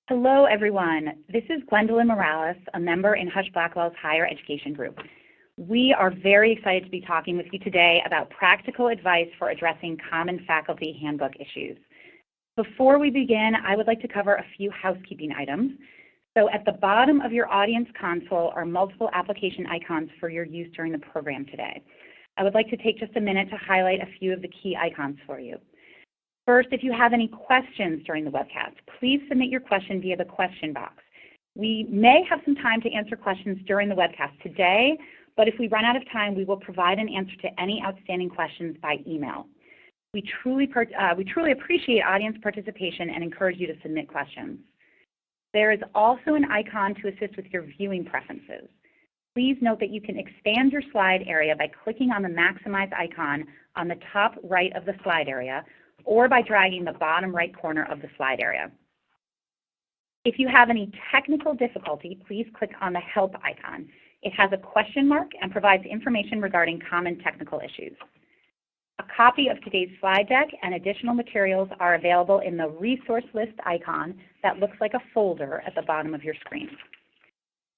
Hello, everyone. This is Gwendolyn Morales, a member in Husch Blackwell's Higher Education Group. We are very excited to be talking with you today about practical advice for addressing common faculty handbook issues. Before we begin, I would like to cover a few housekeeping items. So at the bottom of your audience console are multiple application icons for your use during the program today. I would like to take just a minute to highlight a few of the key icons for you. First, if you have any questions during the webcast, please submit your question via the question box. We may have some time to answer questions during the webcast today, but if we run out of time, we will provide an answer to any outstanding questions by email. We truly appreciate audience participation and encourage you to submit questions. There is also an icon to assist with your viewing preferences. Please note that you can expand your slide area by clicking on the maximize icon on the top right of the slide area, or by dragging the bottom right corner of the slide area. If you have any technical difficulty, please click on the help icon. It has a question mark and provides information regarding common technical issues. A copy of today's slide deck and additional materials are available in the resource list icon that looks like a folder at the bottom of your screen.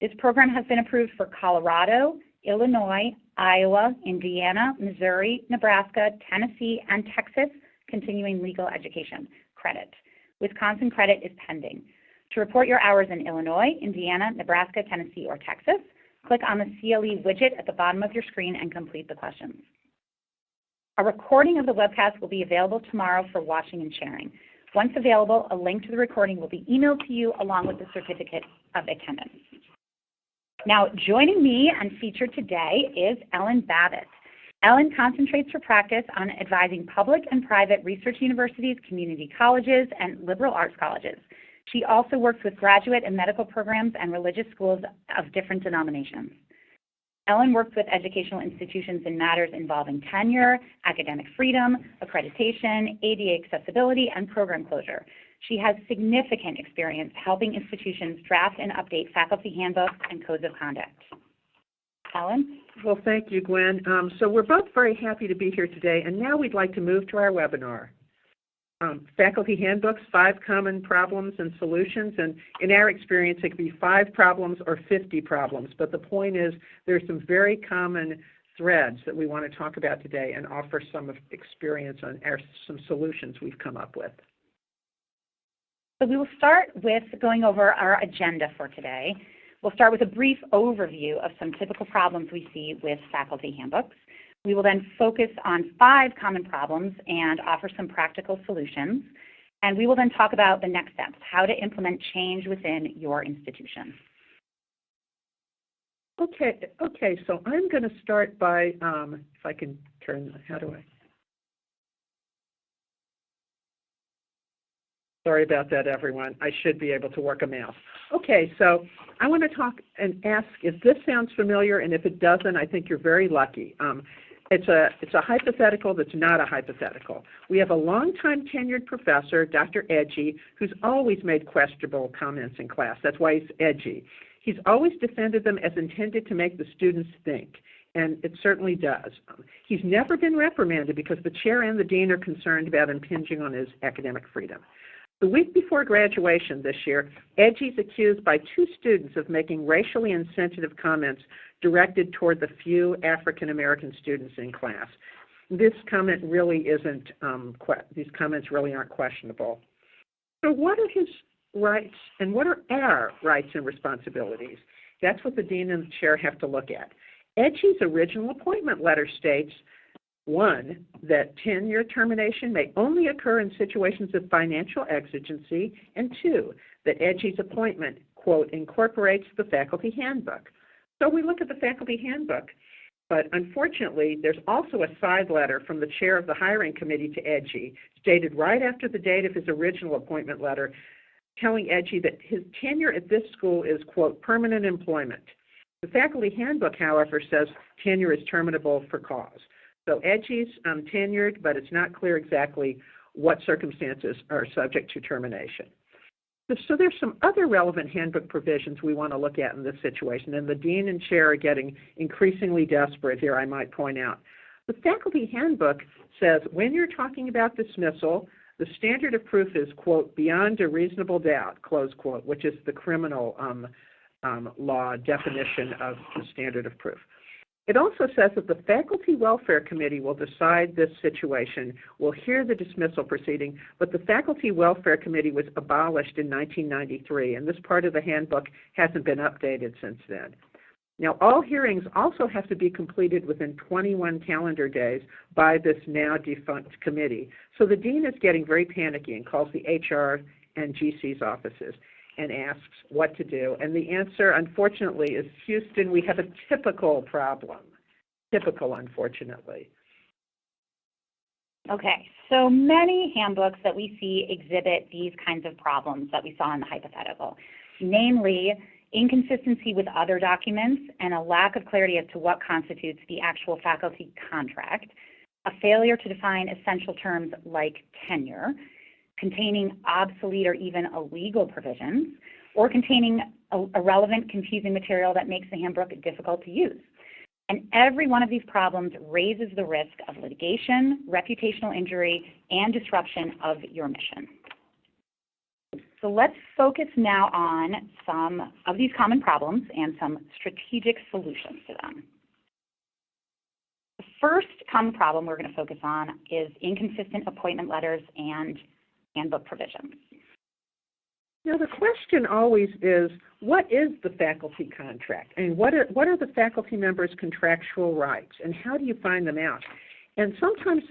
This program has been approved for Colorado, Illinois, Iowa, Indiana, Missouri, Nebraska, Tennessee, and Texas continuing legal education credit. Wisconsin credit is pending. To report your hours in Illinois, Indiana, Nebraska, Tennessee, or Texas, click on the CLE widget at the bottom of your screen and complete the questions. A recording of the webcast will be available tomorrow for watching and sharing. Once available, a link to the recording will be emailed to you along with the certificate of attendance. Now, joining me and featured today is Ellen Babbitt. Ellen concentrates her practice on advising public and private research universities, community colleges, and liberal arts colleges. She also works with graduate and medical programs and religious schools of different denominations. Ellen works with educational institutions in matters involving tenure, academic freedom, accreditation, ADA accessibility, and program closure. She has significant experience helping institutions draft and update faculty handbooks and codes of conduct. Ellen? Well, thank you, Gwen. So we're both very happy to be here today, and now we'd like to move to our webinar. Faculty Handbooks, 5 Common Problems and Solutions, and in our experience, it could be 5 problems or 50 problems, but the point is there's some very common threads that we want to talk about today and offer some experience on some solutions we've come up with. So we will start with going over our agenda for today. We'll start with a brief overview of some typical problems we see with faculty handbooks. We will then focus on 5 common problems and offer some practical solutions. And we will then talk about the next steps, how to implement change within your institution. Okay, so I'm going to start by, if I can turn, how do I? Sorry about that, everyone. I should be able to work a mouse. Okay, so I want to talk and ask if this sounds familiar, and if it doesn't, I think you're very lucky. It's a hypothetical that's not a hypothetical. We have a longtime tenured professor, Dr. Edgy, who's always made questionable comments in class. That's why he's edgy. He's always defended them as intended to make the students think, and it certainly does. He's never been reprimanded because the chair and the dean are concerned about impinging on his academic freedom. The week before graduation this year, Edgy's accused by 2 students of making racially insensitive comments directed toward the few African-American students in class. This comment really isn't, these comments really aren't questionable. So what are his rights and what are our rights and responsibilities? That's what the dean and the chair have to look at. Edgy's original appointment letter states, 1, that tenure termination may only occur in situations of financial exigency, and 2, that Edgy's appointment, quote, incorporates the faculty handbook. So we look at the faculty handbook, but unfortunately, there's also a side letter from the chair of the hiring committee to Edgy, stated right after the date of his original appointment letter, telling Edgy that his tenure at this school is, quote, permanent employment. The faculty handbook, however, says tenure is terminable for cause. So Edgy's tenured, but it's not clear exactly what circumstances are subject to termination. So there's some other relevant handbook provisions we want to look at in this situation, and the dean and chair are getting increasingly desperate here, I might point out. The faculty handbook says when you're talking about dismissal, The standard of proof is, quote, beyond a reasonable doubt, close quote, which is the criminal law definition of the standard of proof. It also says that the Faculty Welfare Committee will decide this situation, will hear the dismissal proceeding, but the Faculty Welfare Committee was abolished in 1993, and this part of the handbook hasn't been updated since then. Now, all hearings also have to be completed within 21 calendar days by this now defunct committee. So the dean is getting very panicky and calls the HR and GC's offices and asks what to do. And the answer, unfortunately, is, Houston, we have a typical problem. Typical, unfortunately. Okay, so many handbooks that we see exhibit these kinds of problems that we saw in the hypothetical, namely inconsistency with other documents and a lack of clarity as to what constitutes the actual faculty contract, a failure to define essential terms like tenure, containing obsolete or even illegal provisions, or containing irrelevant, confusing material that makes the handbook difficult to use. And every one of these problems raises the risk of litigation, reputational injury, and disruption of your mission. So let's focus now on some of these common problems and some strategic solutions to them. The first common problem we're going to focus on is inconsistent appointment letters and handbook provisions. Now, the question always is, what is the faculty contract? And what are the faculty members' contractual rights? And how do you find them out? And sometimes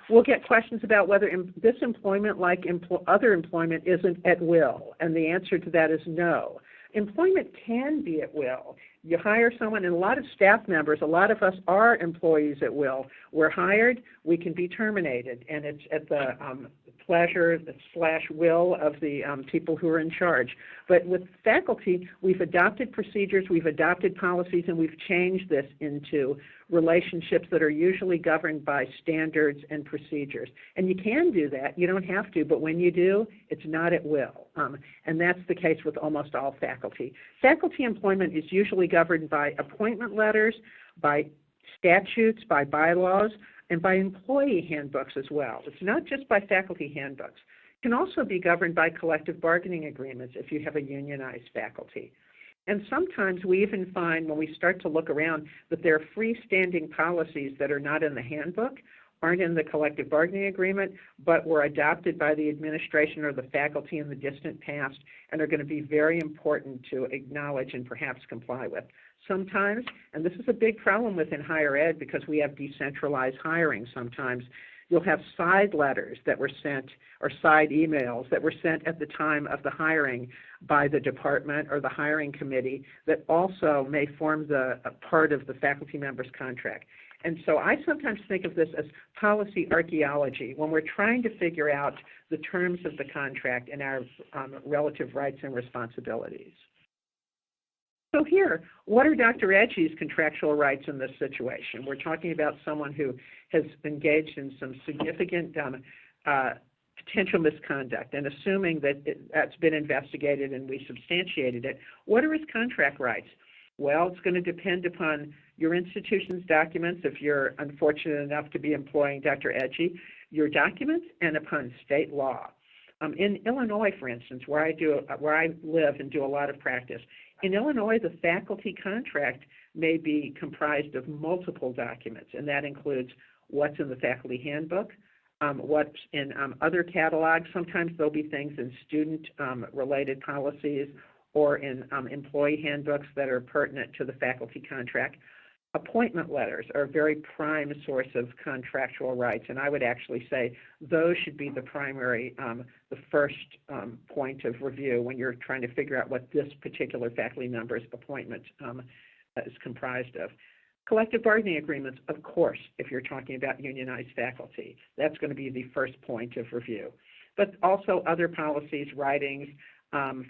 we'll get questions about whether this employment, like other employment, isn't at will. And the answer to that is no. Employment can be at will. You hire someone, and a lot of staff members, a lot of us are employees at will. We're hired, we can be terminated, and it's at the pleasure / will of the people who are in charge. But with faculty, we've adopted procedures, we've adopted policies, and we've changed this into relationships that are usually governed by standards and procedures. And you can do that, you don't have to, but when you do, it's not at will. And that's the case with almost all faculty. Faculty employment is usually governed by appointment letters, by statutes, by bylaws, and by employee handbooks as well. It's not just by faculty handbooks. It can also be governed by collective bargaining agreements if you have a unionized faculty. And sometimes we even find when we start to look around that there are freestanding policies that are not in the handbook, aren't in the collective bargaining agreement, but were adopted by the administration or the faculty in the distant past and are going to be very important to acknowledge and perhaps comply with. Sometimes, and this is a big problem within higher ed because we have decentralized hiring sometimes, you'll have side letters that were sent or side emails that were sent at the time of the hiring by the department or the hiring committee that also may form a part of the faculty member's contract. And so I sometimes think of this as policy archaeology when we're trying to figure out the terms of the contract and our relative rights and responsibilities. So here, what are Dr. Edgy's contractual rights in this situation? We're talking about someone who has engaged in some significant potential misconduct, and assuming that that's been investigated and we substantiated it, what are his contract rights? Well, it's going to depend upon your institution's documents, if you're unfortunate enough to be employing Dr. Edgy, your documents, and upon state law. In Illinois, for instance, where I live and do a lot of practice, in Illinois, the faculty contract may be comprised of multiple documents, and that includes what's in the faculty handbook, what's in other catalogs. Sometimes there'll be things in student-related policies or in employee handbooks that are pertinent to the faculty contract. Appointment letters are a very prime source of contractual rights, and I would actually say those should be the primary, the first point of review when you're trying to figure out what this particular faculty member's appointment is comprised of. Collective bargaining agreements, of course, if you're talking about unionized faculty, that's going to be the first point of review. But also other policies, writings,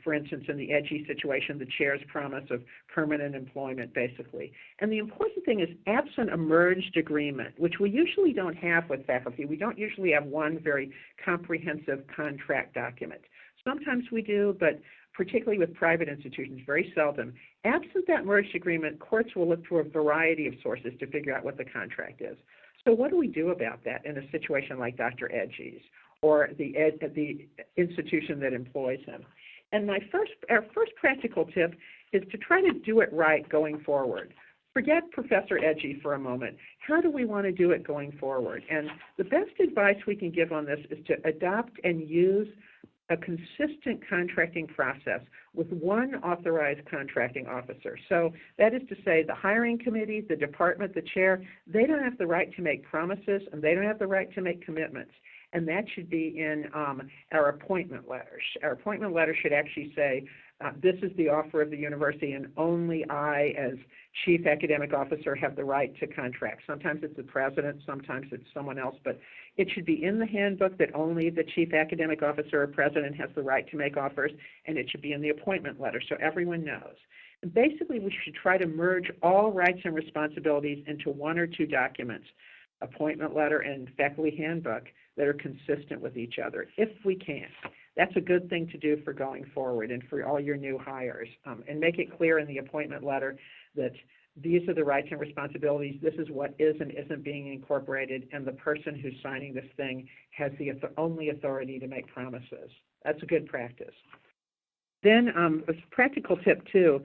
for instance, in the Edgy situation, the chair's promise of permanent employment, basically. And the important thing is absent a merged agreement, which we usually don't have with faculty. We don't usually have one very comprehensive contract document. Sometimes we do, but particularly with private institutions, very seldom. Absent that merged agreement, courts will look to a variety of sources to figure out what the contract is. So what do we do about that in a situation like Dr. Edgy's? or the institution that employs him. And our first practical tip is to try to do it right going forward. Forget Professor Edgy for a moment. How do we want to do it going forward? And the best advice we can give on this is to adopt and use a consistent contracting process with one authorized contracting officer. So that is to say the hiring committee, the department, the chair, they don't have the right to make promises and they don't have the right to make commitments. And that should be in our appointment letters. Our appointment letter should actually say, this is the offer of the university and only I, as chief academic officer, have the right to contract. Sometimes it's the president, sometimes it's someone else, but it should be in the handbook that only the chief academic officer or president has the right to make offers, and it should be in the appointment letter so everyone knows. And basically, we should try to merge all rights and responsibilities into one or two documents, appointment letter and faculty handbook, that are consistent with each other, if we can. That's a good thing to do for going forward and for all your new hires. And make it clear in the appointment letter that these are the rights and responsibilities, this is what is and isn't being incorporated, and the person who's signing this thing has the only authority to make promises. That's a good practice. Then a practical tip too,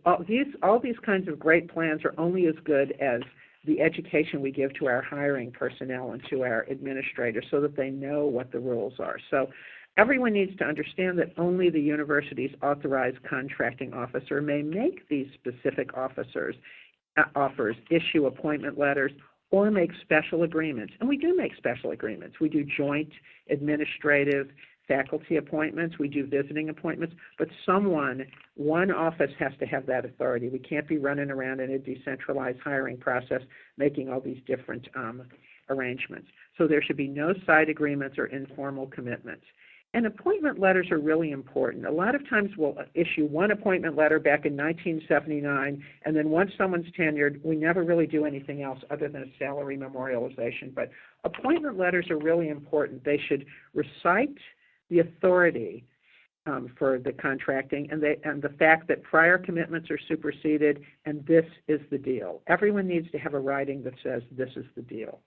all these kinds of great plans are only as good as the education we give to our hiring personnel and to our administrators so that they know what the rules are. So everyone needs to understand that only the university's authorized contracting officer may make these specific offers, issue appointment letters, or make special agreements. And we do make special agreements. We do joint administrative faculty appointments, we do visiting appointments, but one office has to have that authority. We can't be running around in a decentralized hiring process making all these different arrangements. So there should be no side agreements or informal commitments. And appointment letters are really important. A lot of times we'll issue one appointment letter back in 1979, and then once someone's tenured, we never really do anything else other than a salary memorialization. But appointment letters are really important. They should recite the authority for the contracting and the fact that prior commitments are superseded and this is the deal. Everyone needs to have a writing that says this is the deal.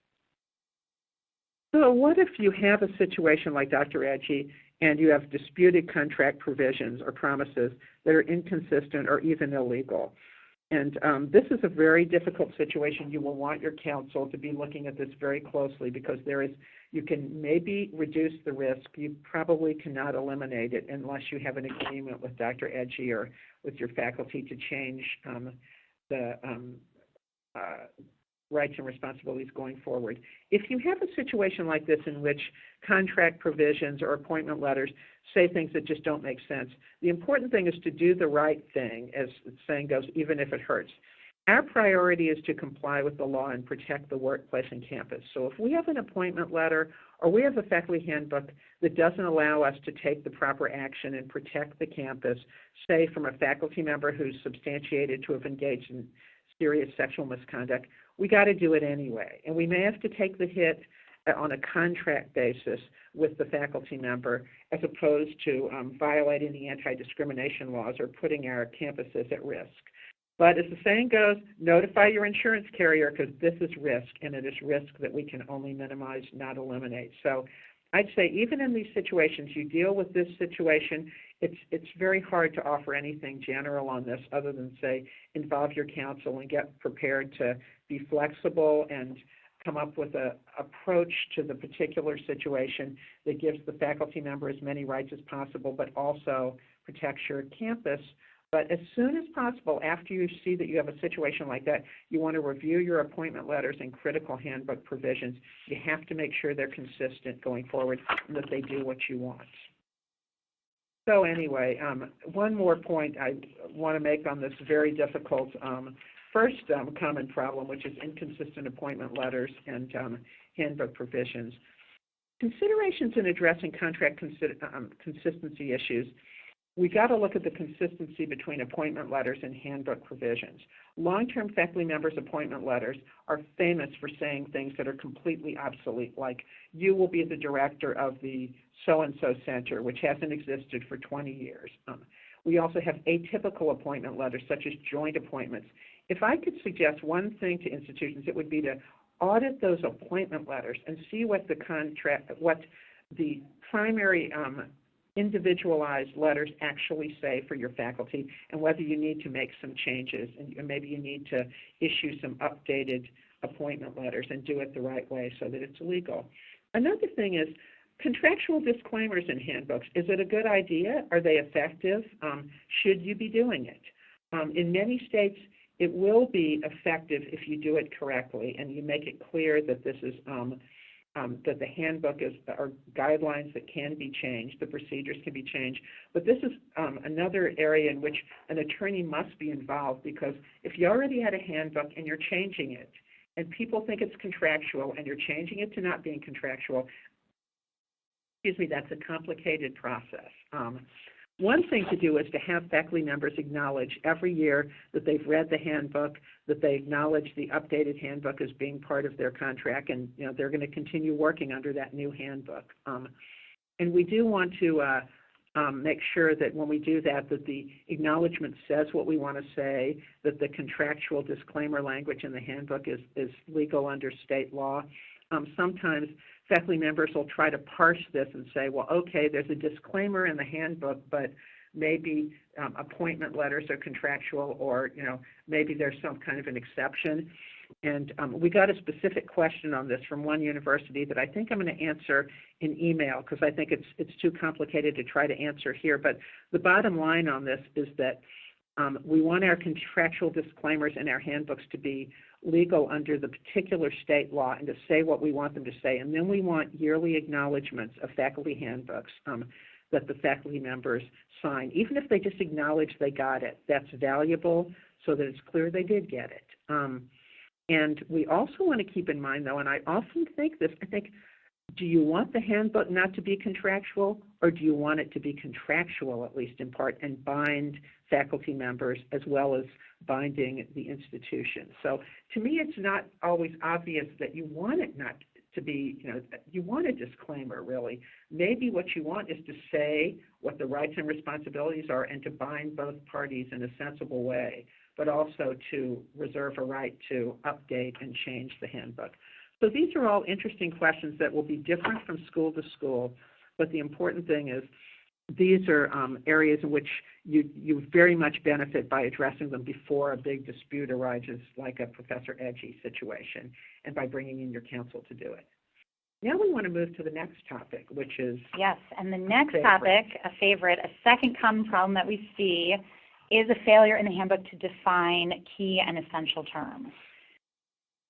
So what if you have a situation like Dr. Edgy and you have disputed contract provisions or promises that are inconsistent or even illegal? And this is a very difficult situation. You will want your counsel to be looking at this very closely because you can maybe reduce the risk. You probably cannot eliminate it unless you have an agreement with Dr. Edgy or with your faculty to change the rights and responsibilities going forward. If you have a situation like this in which contract provisions or appointment letters say things that just don't make sense, the important thing is to do the right thing, as the saying goes, even if it hurts. Our priority is to comply with the law and protect the workplace and campus. So if we have an appointment letter or we have a faculty handbook that doesn't allow us to take the proper action and protect the campus, say from a faculty member who's substantiated to have engaged in serious sexual misconduct, we got to do it anyway. And we may have to take the hit on a contract basis with the faculty member as opposed to violating the anti-discrimination laws or putting our campuses at risk. But as the saying goes, notify your insurance carrier because this is risk, and it is risk that we can only minimize, not eliminate. So I'd say even in these situations, you deal with this situation, it's very hard to offer anything general on this other than say involve your counsel and get prepared to be flexible and come up with an approach to the particular situation that gives the faculty member as many rights as possible but also protects your campus. But as soon as possible, after you see that you have a situation like that, you want to review your appointment letters and critical handbook provisions. You have to make sure they're consistent going forward and that they do what you want. So anyway, one more point I want to make on this very difficult first common problem, which is inconsistent appointment letters and handbook provisions. Considerations in addressing contract consistency issues. We got to look at the consistency between appointment letters and handbook provisions. Long-term faculty members' appointment letters are famous for saying things that are completely obsolete, like you will be the director of the so-and-so center, which hasn't existed for 20 years. We also have atypical appointment letters, such as joint appointments. If I could suggest one thing to institutions, it would be to audit those appointment letters and see what the primary individualized letters actually say for your faculty, and whether you need to make some changes, and maybe you need to issue some updated appointment letters and do it the right way so that it's legal. Another thing is contractual disclaimers in handbooks. Is it a good idea? Are they effective? Should you be doing it? In many states, it will be effective if you do it correctly and you make it clear that this is that the handbook are guidelines that can be changed, the procedures can be changed. But this is another area in which an attorney must be involved, because if you already had a handbook and you're changing it, and people think it's contractual and you're changing it to not being contractual, that's a complicated process. One thing to do is to have faculty members acknowledge every year that they've read the handbook, that they acknowledge the updated handbook as being part of their contract, and they're going to continue working under that new handbook. And we do want to make sure that when we do that, that the acknowledgement says what we want to say, that the contractual disclaimer language in the handbook is legal under state law. Sometimes faculty members will try to parse this and say, well, okay, there's a disclaimer in the handbook, but maybe appointment letters are contractual, or maybe there's some kind of an exception. And we got a specific question on this from one university that I think I'm going to answer in email, because I think it's too complicated to try to answer here. But the bottom line on this is that we want our contractual disclaimers in our handbooks to be legal under the particular state law and to say what we want them to say. And then we want yearly acknowledgments of faculty handbooks that the faculty members sign, even if they just acknowledge they got it. That's valuable so that it's clear they did get it. And we also want to keep in mind, though, and I often think this, do you want the handbook not to be contractual, or do you want it to be contractual, at least in part, and bind faculty members as well as binding the institution? So to me, it's not always obvious that you want it not to be, you want a disclaimer, really. Maybe what you want is to say what the rights and responsibilities are and to bind both parties in a sensible way, but also to reserve a right to update and change the handbook. So these are all interesting questions that will be different from school to school, but the important thing is these are areas in which you very much benefit by addressing them before a big dispute arises, like a Professor Edgy situation, and by bringing in your counsel to do it. Now we want to move to the next topic, which is... Yes, and the next topic, a second common problem that we see is a failure in the handbook to define key and essential terms.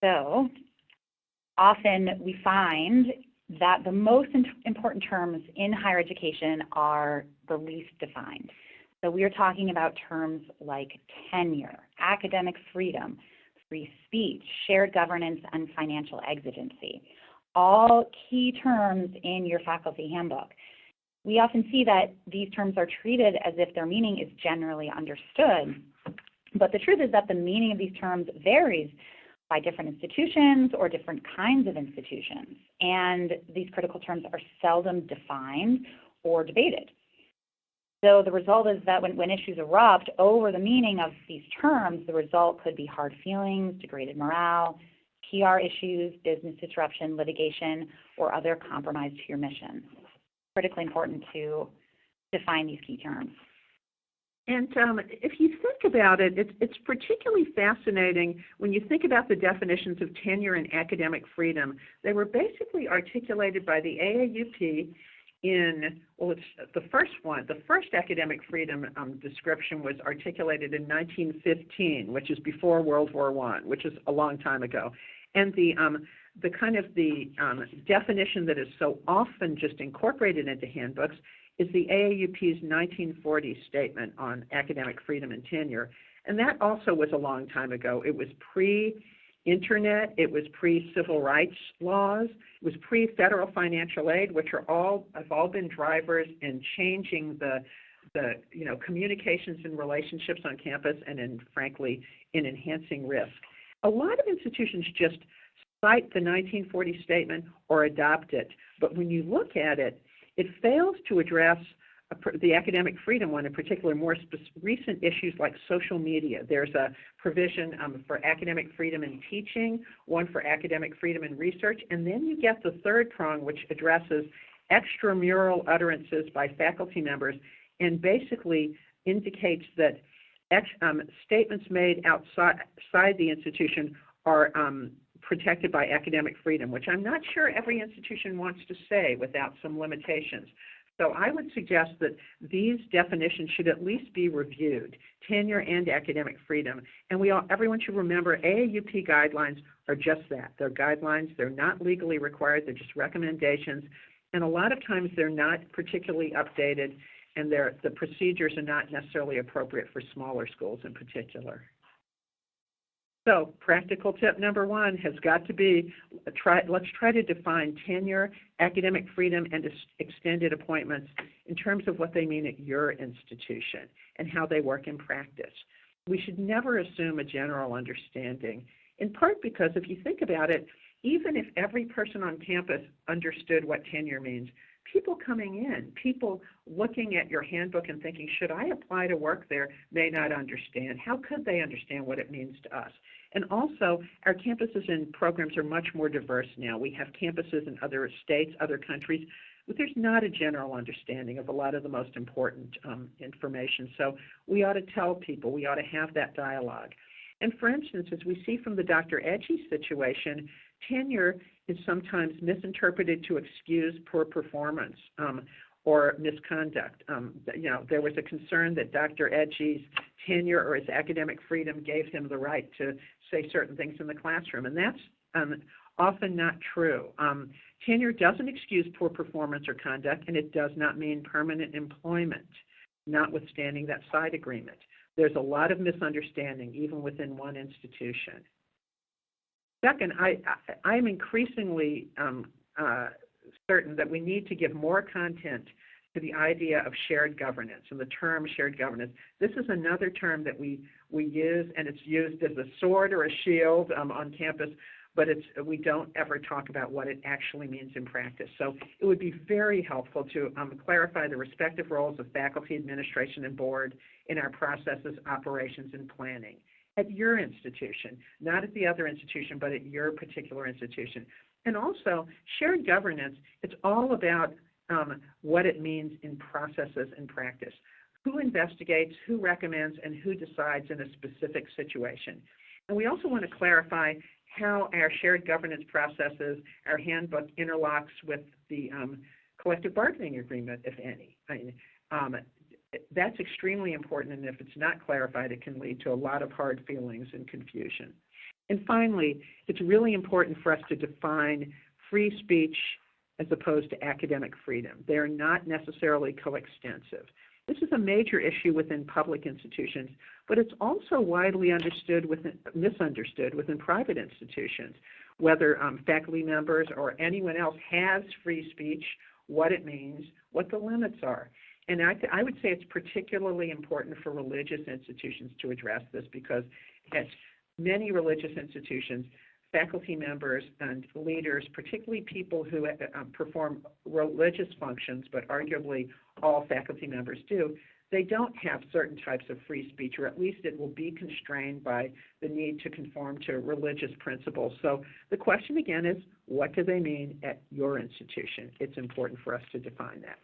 So often we find that the most important terms in higher education are the least defined. So we are talking about terms like tenure, academic freedom, free speech, shared governance, and financial exigency, all key terms in your faculty handbook. We often see that these terms are treated as if their meaning is generally understood, but the truth is that the meaning of these terms varies by different institutions or different kinds of institutions, and these critical terms are seldom defined or debated. So the result is that when issues erupt over the meaning of these terms, the result could be hard feelings, degraded morale, PR issues, business disruption, litigation, or other compromise to your mission. It's critically important to define these key terms. And if you think about it, it's particularly fascinating when you think about the definitions of tenure and academic freedom. They were basically articulated by the AAUP in, well, it's the first one. The first academic freedom description was articulated in 1915, which is before World War I, which is a long time ago. And the definition that is so often just incorporated into handbooks is the AAUP's 1940 statement on academic freedom and tenure. And that also was a long time ago. It was pre-internet, it was pre-civil rights laws, it was pre-federal financial aid, which have all been drivers in changing the communications and relationships on campus and frankly, in enhancing risk. A lot of institutions just cite the 1940 statement or adopt it, but when you look at it, it fails to address the academic freedom one, in particular, more recent issues like social media. There's a provision for academic freedom in teaching, one for academic freedom in research, and then you get the third prong, which addresses extramural utterances by faculty members, and basically indicates that statements made outside the institution are protected by academic freedom, which I'm not sure every institution wants to say without some limitations. So I would suggest that these definitions should at least be reviewed, tenure and academic freedom. And everyone should remember AAUP guidelines are just that. They're guidelines. They're not legally required. They're just recommendations. And a lot of times they're not particularly updated, and the procedures are not necessarily appropriate for smaller schools in particular. So practical tip number one has got to be, let's try to define tenure, academic freedom, and extended appointments in terms of what they mean at your institution and how they work in practice. We should never assume a general understanding, in part because if you think about it, even if every person on campus understood what tenure means, people coming in, people looking at your handbook and thinking, should I apply to work there, may not understand. How could they understand what it means to us? And also, our campuses and programs are much more diverse now. We have campuses in other states, other countries, but there's not a general understanding of a lot of the most important information. So we ought to tell people, we ought to have that dialogue. And for instance, as we see from the Dr. Edgy situation, tenure is sometimes misinterpreted to excuse poor performance or misconduct. There was a concern that Dr. Edgy's tenure or his academic freedom gave him the right to say certain things in the classroom, and that's often not true. Tenure doesn't excuse poor performance or conduct, and it does not mean permanent employment, notwithstanding that side agreement. There's a lot of misunderstanding, even within one institution. Second, I'm increasingly certain that we need to give more content to the idea of shared governance and the term shared governance. This is another term that we use, and it's used as a sword or a shield on campus, but we don't ever talk about what it actually means in practice. So it would be very helpful to clarify the respective roles of faculty, administration, and board in our processes, operations, and planning at your institution, not at the other institution, but at your particular institution. And also, shared governance, it's all about what it means in processes and practice. Who investigates, who recommends, and who decides in a specific situation. And we also want to clarify how our shared governance processes, our handbook, interlocks with the collective bargaining agreement, if any. That's extremely important, and if it's not clarified, it can lead to a lot of hard feelings and confusion. And finally, it's really important for us to define free speech as opposed to academic freedom. They are not necessarily coextensive. This is a major issue within public institutions, but it's also widely misunderstood within private institutions, whether faculty members or anyone else has free speech, what it means, what the limits are. And I would say it's particularly important for religious institutions to address this because at many religious institutions, faculty members and leaders, particularly people who perform religious functions, but arguably all faculty members do, they don't have certain types of free speech, or at least it will be constrained by the need to conform to religious principles. So the question again is, what do they mean at your institution? It's important for us to define that.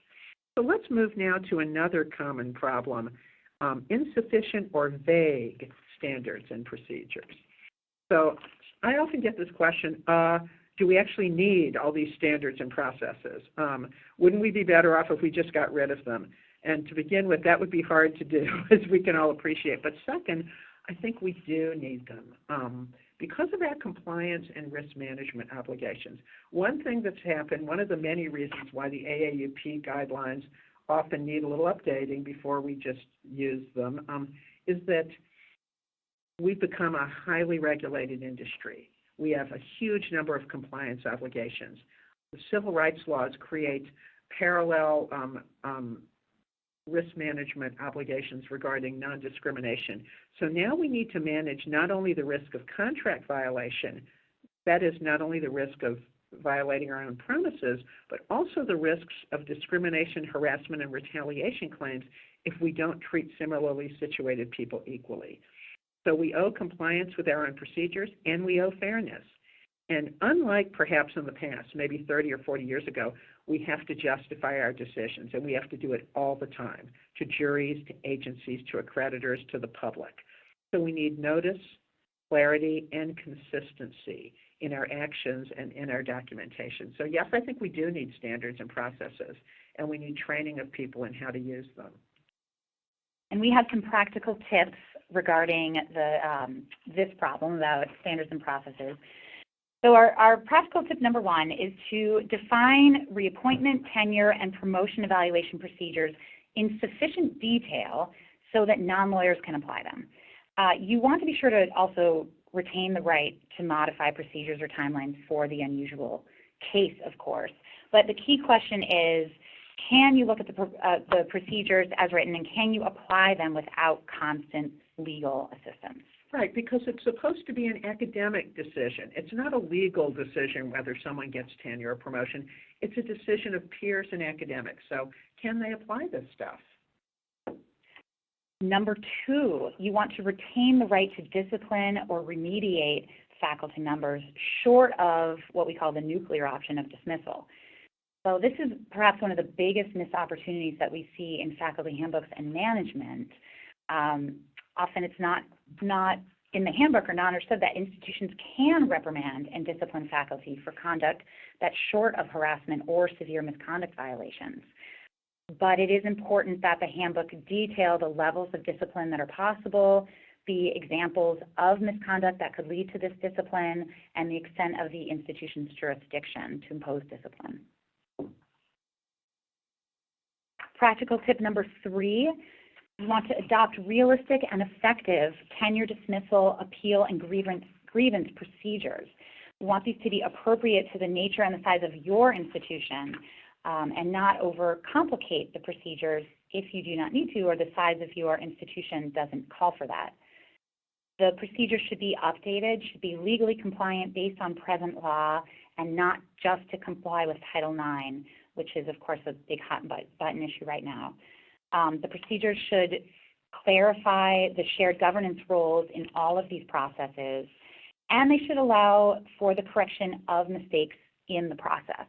So let's move now to another common problem, insufficient or vague standards and procedures. So I often get this question, do we actually need all these standards and processes? Wouldn't we be better off if we just got rid of them? And to begin with, that would be hard to do, as we can all appreciate. But second, I think we do need them because of our compliance and risk management obligations. One thing that's happened, one of the many reasons why the AAUP guidelines often need a little updating before we just use them, is that we've become a highly regulated industry. We have a huge number of compliance obligations. The civil rights laws create parallel risk management obligations regarding non-discrimination. So now we need to manage not only the risk of contract violation, that is not only the risk of violating our own premises, but also the risks of discrimination, harassment, and retaliation claims if we don't treat similarly situated people equally. So we owe compliance with our own procedures, and we owe fairness. And unlike perhaps in the past, maybe 30 or 40 years ago, we have to justify our decisions, and we have to do it all the time, to juries, to agencies, to accreditors, to the public. So we need notice, clarity, and consistency in our actions and in our documentation. So yes, I think we do need standards and processes, and we need training of people in how to use them. And we have some practical tips regarding this problem about standards and processes. So our practical tip number one is to define reappointment, tenure, and promotion evaluation procedures in sufficient detail so that non-lawyers can apply them. You want to be sure to also retain the right to modify procedures or timelines for the unusual case, of course. But the key question is, can you look at the procedures as written, and can you apply them without constant legal assistance? Right, because it's supposed to be an academic decision. It's not a legal decision whether someone gets tenure or promotion. It's a decision of peers and academics. So can they apply this stuff? Number two, you want to retain the right to discipline or remediate faculty members short of what we call the nuclear option of dismissal. So this is perhaps one of the biggest missed opportunities that we see in faculty handbooks and management. Often it's not in the handbook or not understood that institutions can reprimand and discipline faculty for conduct that's short of harassment or severe misconduct violations. But it is important that the handbook detail the levels of discipline that are possible, the examples of misconduct that could lead to this discipline, and the extent of the institution's jurisdiction to impose discipline. Practical tip number three, you want to adopt realistic and effective tenure dismissal, appeal, and grievance procedures. You want these to be appropriate to the nature and the size of your institution, and not overcomplicate the procedures if you do not need to or the size of your institution doesn't call for that. The procedures should be updated, should be legally compliant based on present law, and not just to comply with Title IX, which is, of course, a big hot button issue right now. The procedures should clarify the shared governance roles in all of these processes, and they should allow for the correction of mistakes in the process.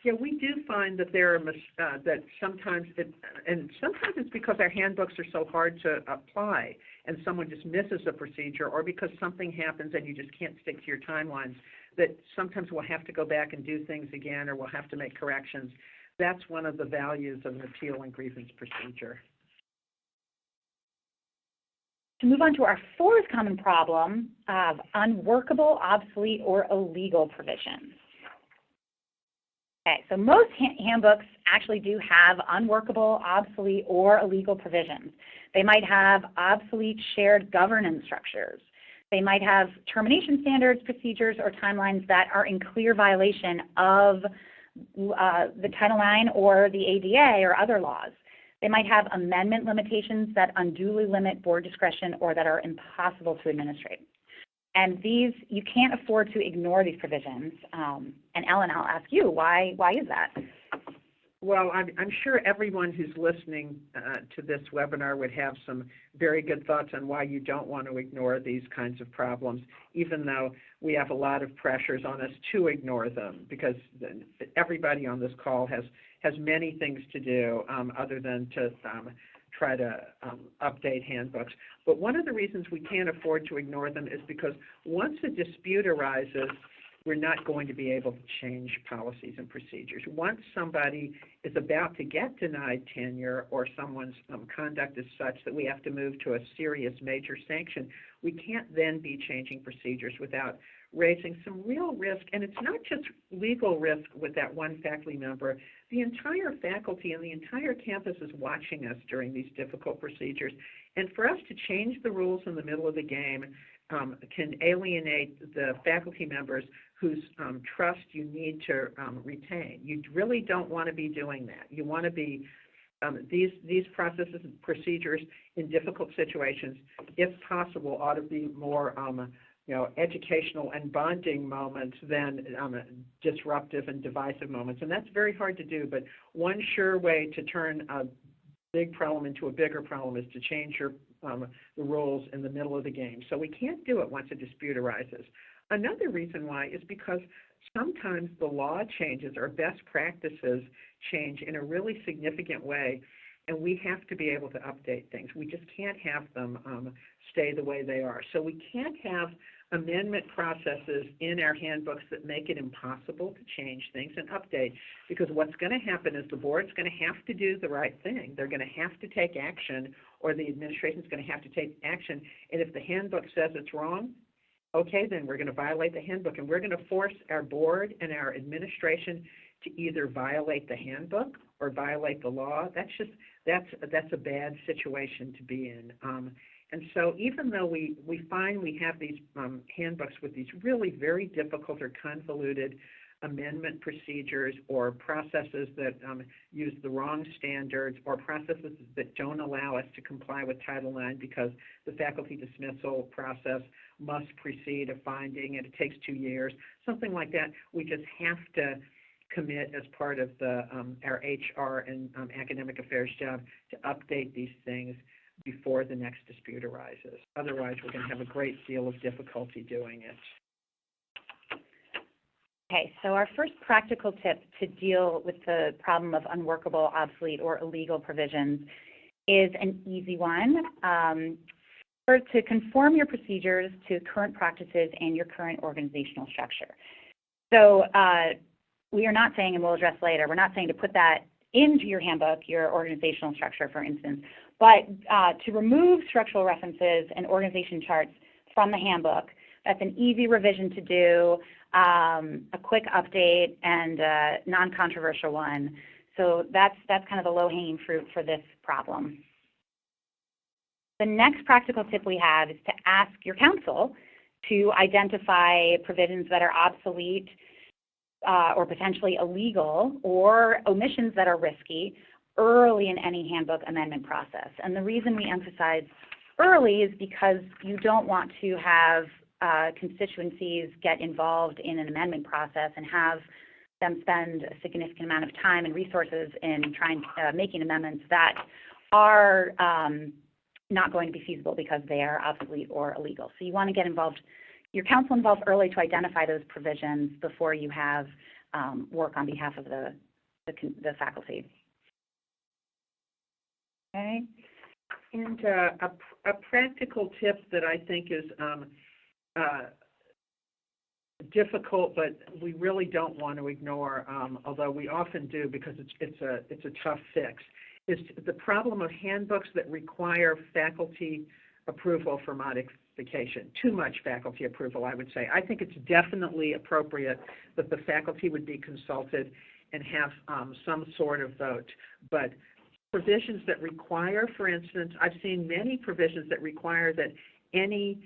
Yeah, we do find that there are that sometimes it's because our handbooks are so hard to apply, and someone just misses a procedure, or because something happens and you just can't stick to your timelines, that sometimes we'll have to go back and do things again, or we'll have to make corrections. That's one of the values of an appeal and grievance procedure. To move on to our fourth common problem of unworkable, obsolete, or illegal provisions. Okay, so most handbooks actually do have unworkable, obsolete, or illegal provisions. They might have obsolete shared governance structures. They might have termination standards, procedures, or timelines that are in clear violation of the Title IX or the ADA or other laws. They might have amendment limitations that unduly limit board discretion or that are impossible to administrate. And these, you can't afford to ignore these provisions. And Ellen, I'll ask you, why is that? Well, I'm sure everyone who's listening to this webinar would have some very good thoughts on why you don't want to ignore these kinds of problems, even though we have a lot of pressures on us to ignore them, because everybody on this call has many things to do other than to try to update handbooks. But one of the reasons we can't afford to ignore them is because once a dispute arises, we're not going to be able to change policies and procedures. Once somebody is about to get denied tenure, or someone's conduct is such that we have to move to a serious major sanction, we can't then be changing procedures without raising some real risk. And it's not just legal risk with that one faculty member. The entire faculty and the entire campus is watching us during these difficult procedures. And for us to change the rules in the middle of the game can alienate the faculty members whose trust you need to retain. You really don't want to be doing that. You want to be, these processes and procedures in difficult situations, if possible, ought to be more educational and bonding moments than disruptive and divisive moments. And that's very hard to do, but one sure way to turn a big problem into a bigger problem is to change the rules in the middle of the game. So we can't do it once a dispute arises. Another reason why is because sometimes the law changes or best practices change in a really significant way, and we have to be able to update things. We just can't have them stay the way they are. So we can't have amendment processes in our handbooks that make it impossible to change things and update, because what's going to happen is the board's going to have to do the right thing. They're going to have to take action, or the administration's going to have to take action, and if the handbook says it's wrong, okay, then we're going to violate the handbook, and we're going to force our board and our administration to either violate the handbook or violate the law. That's a bad situation to be in. And so even though we find we have these handbooks with these really very difficult or convoluted amendment procedures, or processes that use the wrong standards, or processes that don't allow us to comply with Title IX because the faculty dismissal process must precede a finding and it takes 2 years, something like that, we just have to commit as part of our HR and academic affairs job to update these things before the next dispute arises. Otherwise, we're going to have a great deal of difficulty doing it. Okay, so our first practical tip to deal with the problem of unworkable, obsolete, or illegal provisions is an easy one. To conform your procedures to current practices and your current organizational structure. So we are not saying, and we'll address later, we're not saying to put that into your handbook, your organizational structure, for instance, but to remove structural references and organization charts from the handbook. That's an easy revision to do, a quick update, and a non-controversial one. So that's kind of the low-hanging fruit for this problem. The next practical tip we have is to ask your counsel to identify provisions that are obsolete or potentially illegal, or omissions that are risky early in any handbook amendment process. And the reason we emphasize early is because you don't want to have constituencies get involved in an amendment process and have them spend a significant amount of time and resources in making amendments that are not going to be feasible because they are obsolete or illegal. So you want to get your counsel involved early to identify those provisions before you have work on behalf of the faculty. Okay. And a practical tip that I think is difficult, but we really don't want to ignore, although we often do because it's a tough fix, is the problem of handbooks that require faculty approval for modification. Too much faculty approval, I would say. I think it's definitely appropriate that the faculty would be consulted and have some sort of vote. But provisions that require, for instance, I've seen many provisions that require that any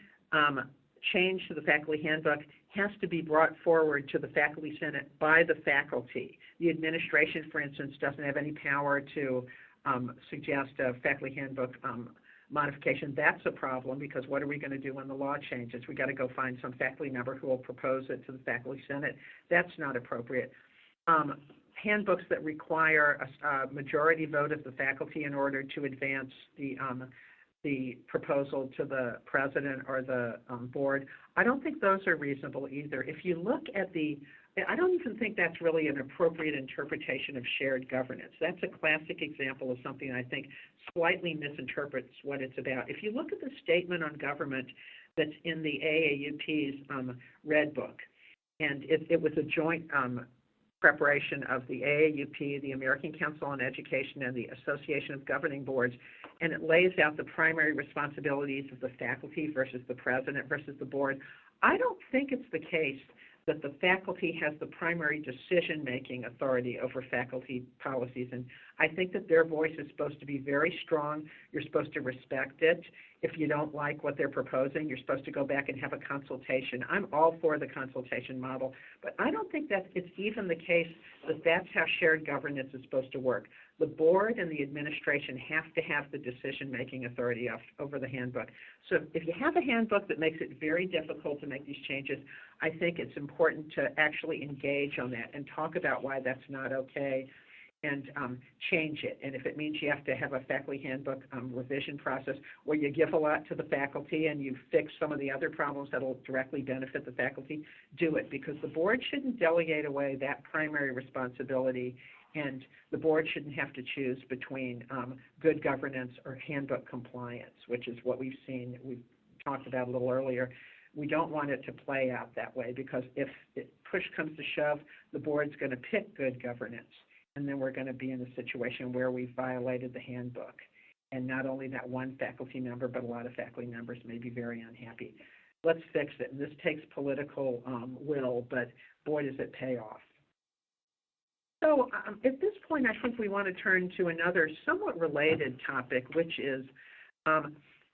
change to the faculty handbook has to be brought forward to the faculty senate by the faculty. The administration, for instance, doesn't have any power to suggest a faculty handbook modification. That's a problem, because what are we going to do when the law changes? We got to go find some faculty member who will propose it to the faculty senate. That's not appropriate. Handbooks that require a majority vote of the faculty in order to advance the proposal to the president or the board, I don't think those are reasonable either. If you look at I don't even think that's really an appropriate interpretation of shared governance. That's a classic example of something I think slightly misinterprets what it's about. If you look at the statement on government that's in the AAUP's Red Book, and it was a joint preparation of the AAUP, the American Council on Education, and the Association of Governing Boards, and it lays out the primary responsibilities of the faculty versus the president versus the board. I don't think it's the case that the faculty has the primary decision-making authority over faculty policies, and I think that their voice is supposed to be very strong. You're supposed to respect it. If you don't like what they're proposing, you're supposed to go back and have a consultation. I'm all for the consultation model, but I don't think that it's even the case that that's how shared governance is supposed to work. The board and the administration have to have the decision-making authority over the handbook. So if you have a handbook that makes it very difficult to make these changes, I think it's important to actually engage on that and talk about why that's not okay. and change it. And if it means you have to have a faculty handbook revision process where you give a lot to the faculty and you fix some of the other problems that will directly benefit the faculty, do it, because the board shouldn't delegate away that primary responsibility, and the board shouldn't have to choose between good governance or handbook compliance, which is what we've seen, we talked about a little earlier. We don't want it to play out that way, because if push comes to shove, the board's going to pick good governance, and then we're going to be in a situation where we've violated the handbook. And not only that one faculty member, but a lot of faculty members may be very unhappy. Let's fix it. And this takes political will, but boy, does it pay off. So at this point, I think we want to turn to another somewhat related topic, which is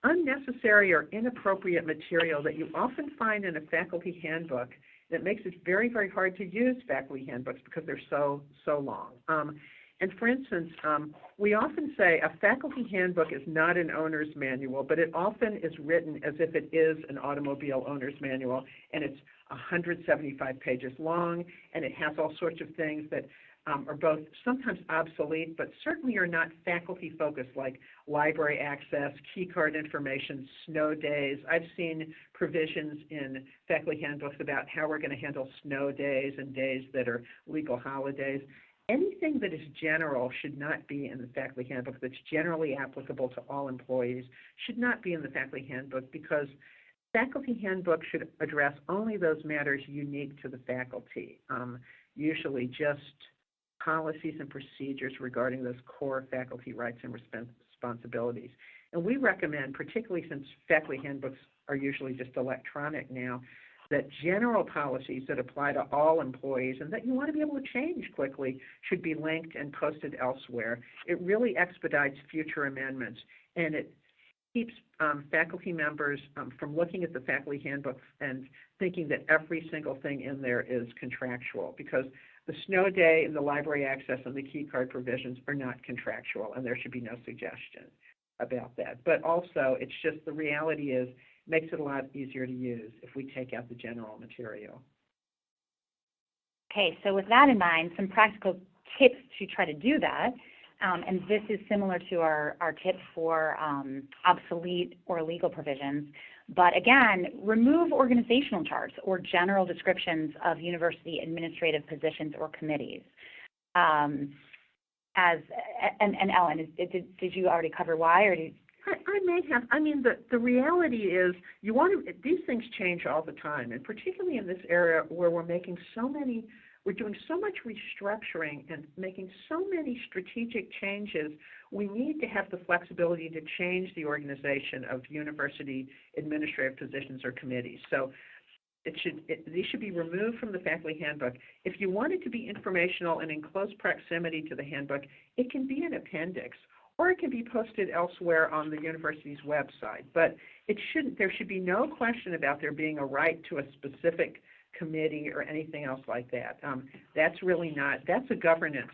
unnecessary or inappropriate material that you often find in a faculty handbook that makes it very, very hard to use faculty handbooks because they're so long. And for instance, we often say a faculty handbook is not an owner's manual, but it often is written as if it is an automobile owner's manual, and it's 175 pages long, and it has all sorts of things that are both sometimes obsolete, but certainly are not faculty focused, like library access, key card information, snow days. I've seen provisions in faculty handbooks about how we're going to handle snow days and days that are legal holidays. Anything that is general should not be in the faculty handbook, that's generally applicable to all employees, should not be in the faculty handbook, because faculty handbook should address only those matters unique to the faculty, usually just policies and procedures regarding those core faculty rights and responsibilities. And we recommend, particularly since faculty handbooks are usually just electronic now, that general policies that apply to all employees and that you want to be able to change quickly should be linked and posted elsewhere. It really expedites future amendments, and it keeps faculty members from looking at the faculty handbook and thinking that every single thing in there is contractual, because the snow day and the library access and the key card provisions are not contractual, and there should be no suggestion about that. But also, it's just the reality is, makes it a lot easier to use if we take out the general material. Okay, so with that in mind, some practical tips to try to do that, and this is similar to our tips for obsolete or legal provisions. But again, remove organizational charts or general descriptions of university administrative positions or committees. And Ellen, did you already cover why, or I may have. I mean, the reality is you want to, these things change all the time, and particularly in this area where we're doing so much restructuring and making so many strategic changes, we need to have the flexibility to change the organization of university administrative positions or committees. So these should be removed from the faculty handbook. If you want it to be informational and in close proximity to the handbook, it can be an appendix, or it can be posted elsewhere on the university's website. But there should be no question about there being a right to a specific committee or anything else like that. That's really not, that's a governance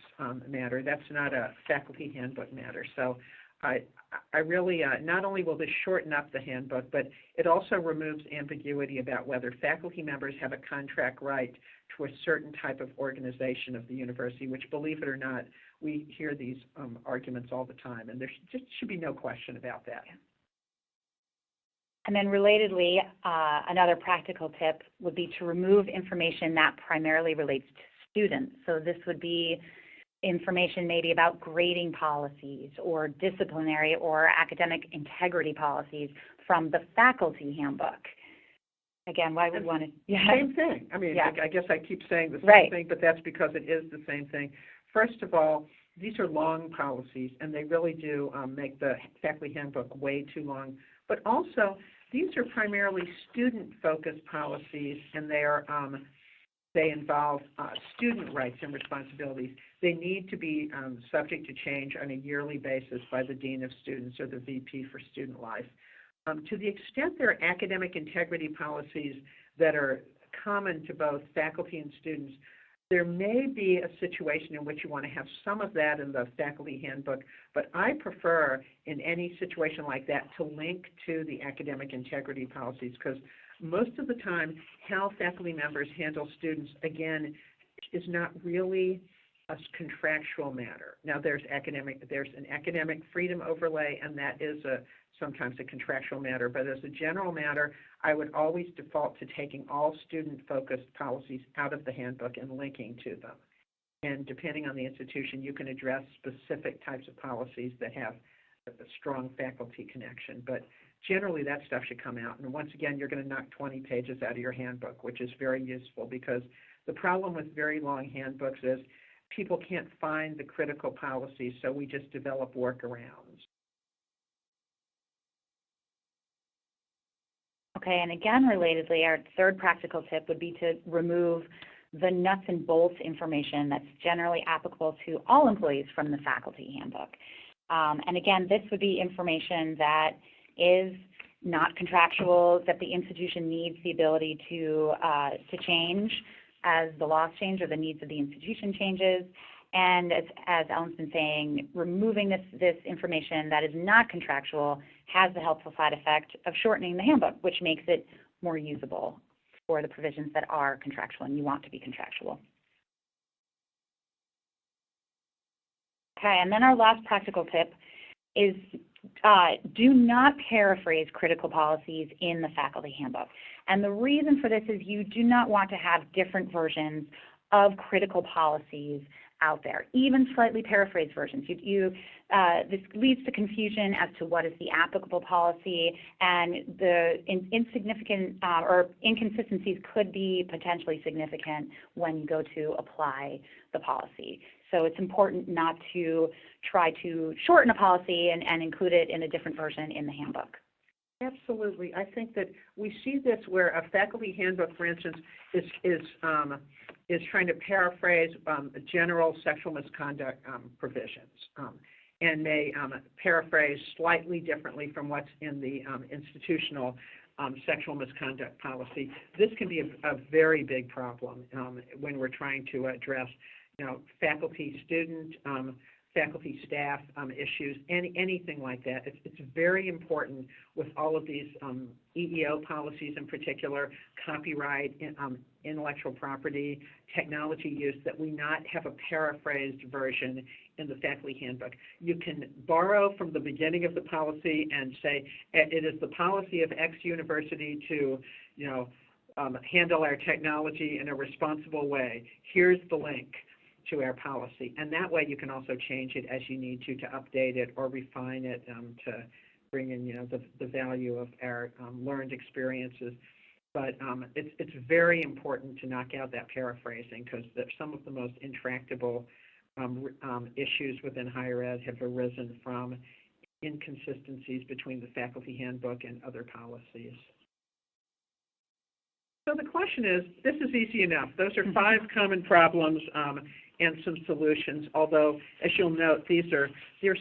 matter. That's not a faculty handbook matter. So I really, not only will this shorten up the handbook, but it also removes ambiguity about whether faculty members have a contract right to a certain type of organization of the university, which, believe it or not, we hear these arguments all the time, and there just should be no question about that. And then relatedly, another practical tip would be to remove information that primarily relates to students. So this would be information maybe about grading policies or disciplinary or academic integrity policies from the faculty handbook. Again, why would we want to? Yeah. Same thing. I mean, yeah. I guess I keep saying the same right. thing, but that's because it is the same thing. First of all, these are long policies, and they really do make the faculty handbook way too long. But also, these are primarily student-focused policies, and they involve student rights and responsibilities. They need to be subject to change on a yearly basis by the Dean of Students or the VP for Student Life. To the extent there are academic integrity policies that are common to both faculty and students, there may be a situation in which you want to have some of that in the faculty handbook, but I prefer in any situation like that to link to the academic integrity policies, because most of the time how faculty members handle students, again, is not really a contractual matter. Now, there's an academic freedom overlay, and that is sometimes a contractual matter. But as a general matter, I would always default to taking all student-focused policies out of the handbook and linking to them. And depending on the institution, you can address specific types of policies that have a strong faculty connection. But generally, that stuff should come out. And once again, you're going to knock 20 pages out of your handbook, which is very useful, because the problem with very long handbooks is people can't find the critical policies, so we just develop workarounds. Okay, and again, relatedly, our third practical tip would be to remove the nuts and bolts information that's generally applicable to all employees from the faculty handbook. And again, this would be information that is not contractual, that the institution needs the ability to change as the laws change or the needs of the institution changes. And as Ellen's been saying, removing this information that is not contractual has the helpful side effect of shortening the handbook, which makes it more usable for the provisions that are contractual and you want to be contractual. Okay, and then our last practical tip is do not paraphrase critical policies in the faculty handbook. And the reason for this is you do not want to have different versions of critical policies out there, even slightly paraphrased versions. This leads to confusion as to what is the applicable policy, and the insignificant or inconsistencies could be potentially significant when you go to apply the policy. So it's important not to try to shorten a policy and include it in a different version in the handbook. Absolutely. I think that we see this where a faculty handbook, for instance, is trying to paraphrase general sexual misconduct provisions and may paraphrase slightly differently from what's in the institutional sexual misconduct policy. This can be a very big problem when we're trying to address, faculty-student, faculty-staff issues, anything like that. It's very important with all of these EEO policies in particular, copyright, intellectual property, technology use, that we not have a paraphrased version in the faculty handbook. You can borrow from the beginning of the policy and say, it is the policy of X university to, handle our technology in a responsible way. Here's the link to our policy, and that way you can also change it as you need to update it or refine it to bring in the value of our learned experiences. But it's very important to knock out that paraphrasing, because some of the most intractable issues within higher ed have arisen from inconsistencies between the faculty handbook and other policies. So the question is, this is easy enough. Those are 5 common problems and some solutions, although, as you'll note, they're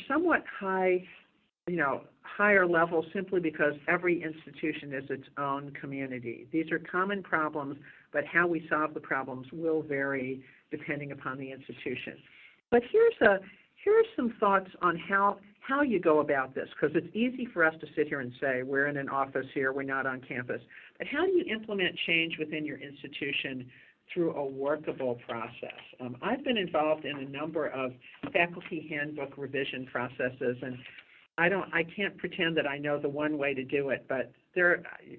somewhat higher level simply because every institution is its own community. These are common problems, but how we solve the problems will vary depending upon the institution. But here's some thoughts on how you go about this, because it's easy for us to sit here and say, we're in an office here, we're not on campus. But how do you implement change within your institution through a workable process? I've been involved in a number of faculty handbook revision processes, and I can't pretend that I know the one way to do it, but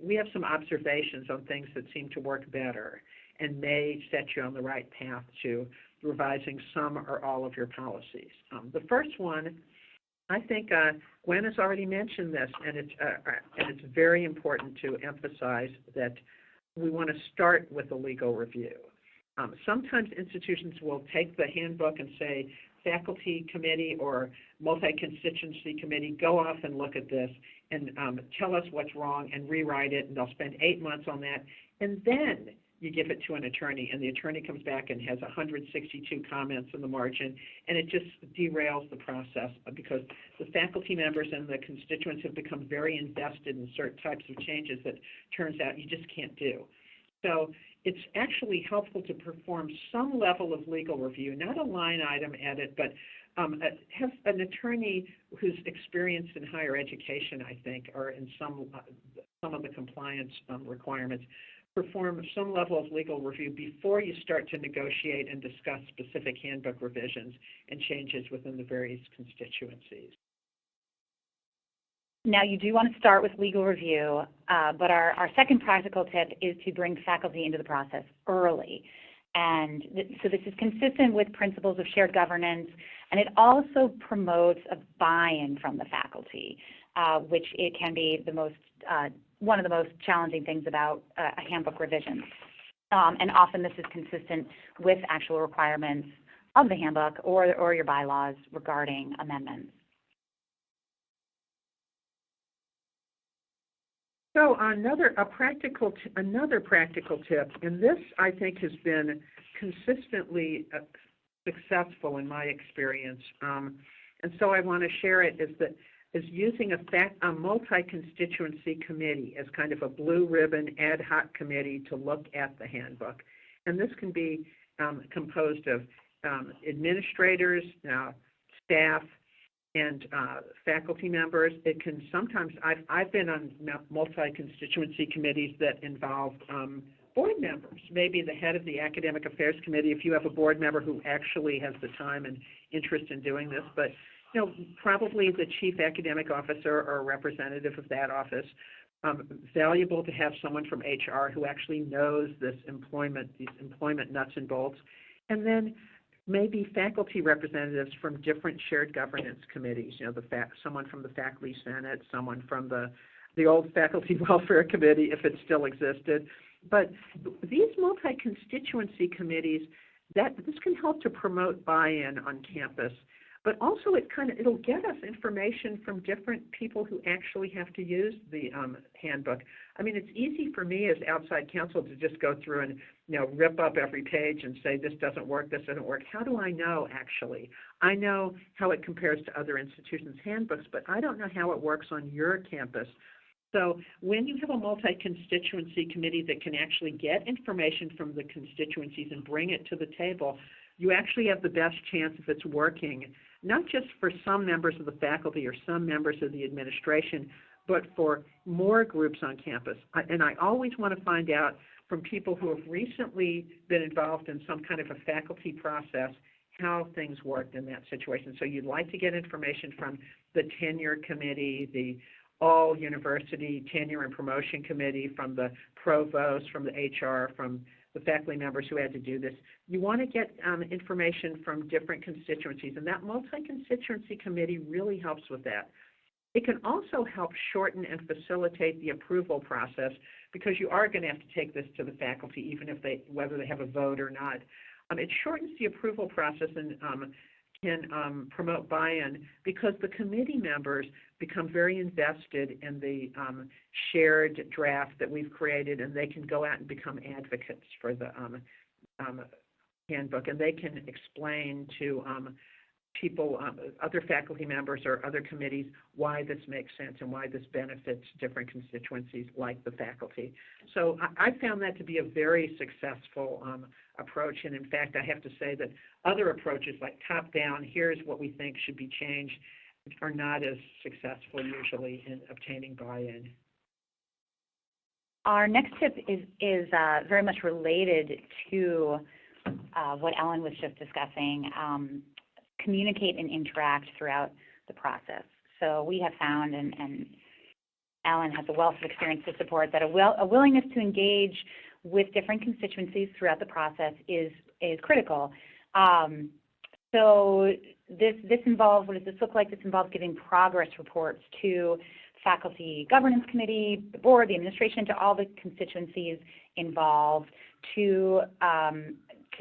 we have some observations on things that seem to work better and may set you on the right path to revising some or all of your policies. The first one, I think Gwen has already mentioned this, and it's very important to emphasize that we want to start with a legal review. Sometimes institutions will take the handbook and say, faculty committee or multi-constituency committee, go off and look at this and tell us what's wrong and rewrite it, and they'll spend 8 months on that. And then you give it to an attorney, and the attorney comes back and has 162 comments in the margin, and it just derails the process because the faculty members and the constituents have become very invested in certain types of changes that turns out you just can't do. So it's actually helpful to perform some level of legal review, not a line item edit, but have an attorney who's experienced in higher education, I think, or in some of the compliance requirements, perform some level of legal review before you start to negotiate and discuss specific handbook revisions and changes within the various constituencies. Now, you do want to start with legal review, but our second practical tip is to bring faculty into the process early. And so this is consistent with principles of shared governance, and it also promotes a buy-in from the faculty, which it can be the most one of the most challenging things about a handbook revision. And often this is consistent with actual requirements of the handbook or your bylaws regarding amendments. So another practical tip, and this I think has been consistently successful in my experience, and so I want to share it, is using a multi-constituency committee as kind of a blue ribbon ad hoc committee to look at the handbook. And this can be composed of administrators, staff, and faculty members. It can sometimes, I've been on multi-constituency committees that involve board members, maybe the head of the academic affairs committee, if you have a board member who actually has the time and interest in doing this, but probably the chief academic officer or a representative of that office. Valuable to have someone from HR who actually knows these employment nuts and bolts, and then maybe faculty representatives from different shared governance committees. Someone from the faculty senate, someone from the old faculty welfare committee, if it still existed. But these multi-constituency committees, this can help to promote buy-in on campus. But also it'll get us information from different people who actually have to use the handbook. I mean, it's easy for me as outside counsel to just go through and rip up every page and say this doesn't work, this doesn't work. How do I know actually? I know how it compares to other institutions' handbooks, but I don't know how it works on your campus. So when you have a multi-constituency committee that can actually get information from the constituencies and bring it to the table, you actually have the best chance if it's working, not just for some members of the faculty or some members of the administration, but for more groups on campus. And I always want to find out from people who have recently been involved in some kind of a faculty process how things worked in that situation. So you'd like to get information from the tenure committee, the all-university tenure and promotion committee, from the provost, from the HR, from the faculty members who had to do this. You want to get information from different constituencies, and that multi-constituency committee really helps with that. It can also help shorten and facilitate the approval process, because you are going to have to take this to the faculty, even if whether they have a vote or not. It shortens the approval process and can promote buy-in, because the committee members become very invested in the shared draft that we've created, and they can go out and become advocates for the handbook, and they can explain to people, other faculty members or other committees, why this makes sense and why this benefits different constituencies like the faculty. So I found that to be a very successful approach, and in fact I have to say that other approaches like top-down, here's what we think should be changed, are not as successful usually in obtaining buy-in. Our next tip is very much related to what Ellen was just discussing. Communicate and interact throughout the process. So we have found, and Ellen has a wealth of experience to support, that a willingness to engage with different constituencies throughout the process is critical. So this involves, what does this look like? This involves giving progress reports to faculty governance committee, the board, the administration, to all the constituencies involved, to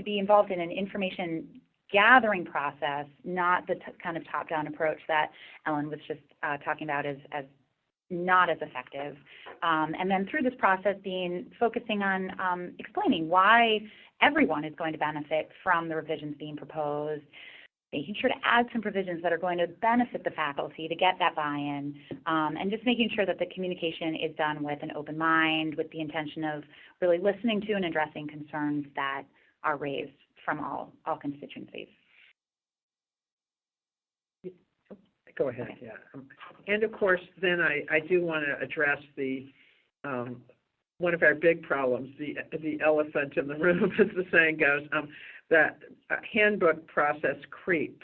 be involved in an information gathering process, not the kind of top-down approach that Ellen was just talking about as not as effective. And then through this process, focusing on explaining why everyone is going to benefit from the revisions being proposed, making sure to add some provisions that are going to benefit the faculty to get that buy-in, and just making sure that the communication is done with an open mind, with the intention of really listening to and addressing concerns that are raised from all constituencies. Go ahead. Okay. Yeah. And of course, then I do want to address the one of our big problems, the elephant in the room, as the saying goes, that handbook process creep.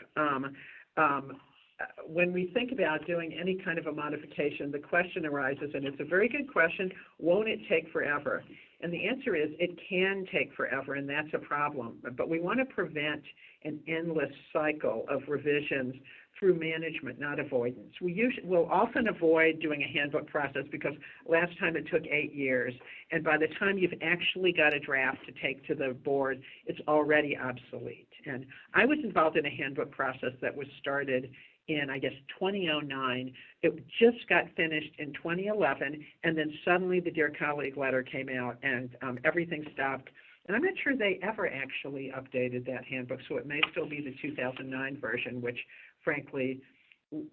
When we think about doing any kind of a modification, the question arises, and it's a very good question, won't it take forever? And the answer is it can take forever, and that's a problem. But we want to prevent an endless cycle of revisions through management, not avoidance. We'll often avoid doing a handbook process because last time it took 8 years, and by the time you've actually got a draft to take to the board, it's already obsolete. And I was involved in a handbook process that was started in, I guess, 2009. It just got finished in 2011, and then suddenly the Dear Colleague letter came out, and everything stopped. And I'm not sure they ever actually updated that handbook, so it may still be the 2009 version, which, frankly,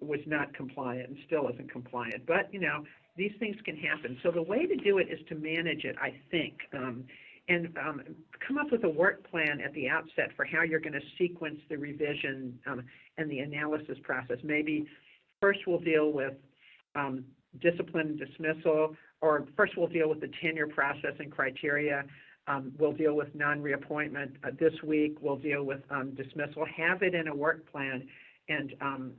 was not compliant and still isn't compliant. But, you know, these things can happen. So the way to do it is to manage it, I think, and come up with a work plan at the outset for how you're going to sequence the revision and the analysis process. Maybe first we'll deal with discipline and dismissal, or first we'll deal with the tenure process and criteria. We'll deal with non-reappointment this week. We'll deal with dismissal. Have it in a work plan, and